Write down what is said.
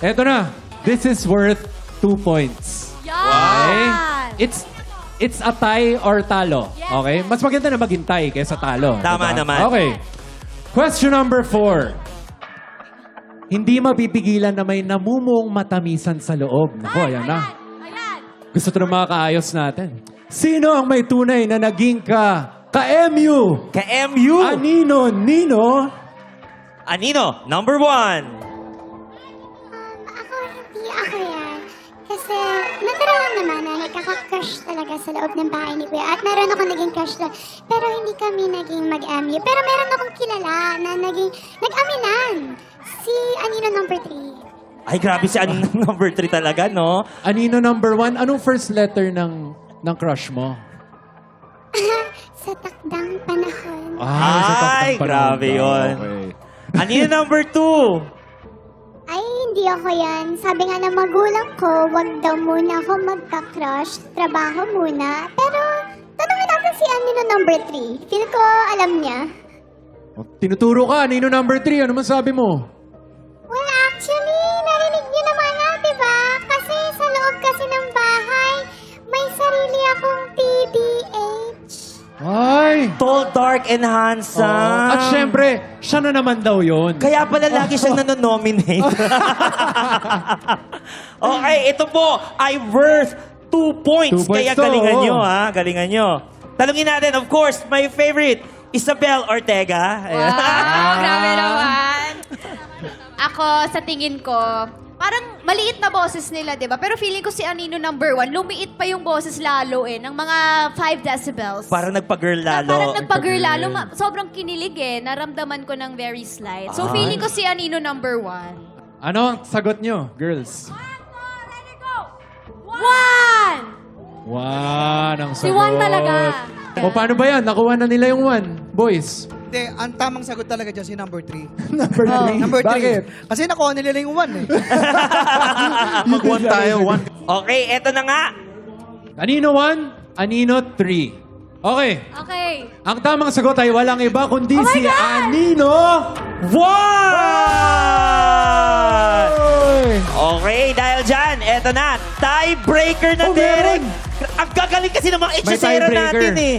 Eto na. This is worth 2 points. Okay? It's a tie or talo. Okay? Mas maganda na maging tie kaysa talo. Tama naman. Okay. Question number 4. Hindi mapipigilan na may namumong matamisan sa loob. Naku, ayan na. Gusto ito ng mga kaayos natin. Sino ang may tunay na naging ka-MU? Ka-MU. Anino, Nino? Anino, number 1. Ako, hindi ako yan. Kasi, natural naman na nagkaka-crush talaga sa loob ng bahay ni Kuya. At meron ako naging crush doon. Pero hindi kami naging mag-MU. Pero meron akong kilala na nag-aminan. Si Anino number 3. Ay, grabe si Anino number 3 talaga, no? Anino number 1? Anong first letter ng crush mo? Sa takdang panahon. Sa takdang panahon grabe daw. yun. Okay. Anino number 2. Ay, hindi ako yan. Sabi nga ng magulang ko, wag daw muna ako magka-crush. Trabaho muna. Pero, tanungin natin si Anino number 3. Feel ko alam niya. Tinuturo ka, Anino number 3. Ano man sabi mo? Well, actually, narinig niyo naman na, di ba? Kasi sa loob kasi ng bahay, may sarili akong PBH. Ay! Tall, dark, and handsome. At syempre, siya na naman daw yun. Kaya pala lagi siyang nanonominate. Okay, ito po ay worth 2 points. 2 points Kaya to, galingan oo. nyo, ha? Galingan nyo. Talungin natin, of course, my favorite, Isabel Ortega. Ayan. Grabe naman. Ako, sa tingin ko, parang maliit na boses nila, di ba? Pero feeling ko si Anino number 1, lumiit pa yung boses lalo ng mga 5 decibels. Parang nagpa-girl lalo. Parang nagpa-girl lalo. Sobrang kinilig Naramdaman ko ng very slight. So feeling ko si Anino number 1. Ano ang sagot nyo, girls? 1! One ang sagot. Si Juan talaga. O paano ba yan? Nakuha na nila yung 1, boys. Hindi, ang tamang sagot talaga dyan si number 3. Number 3. Number 3. Bakit? Kasi nakuha nila yung 1 eh. Mag-1 tayo, 1. Okay, eto na nga. Anino 1, Anino 3. Okay. Okay. Ang tamang sagot ay walang iba kundi si Anino. 1! Okay, dahil dyan, eto na. Tiebreaker na Oh, Derek. meron. Ang gagaling kasi ng mga May itsesera tiebreaker. natin eh.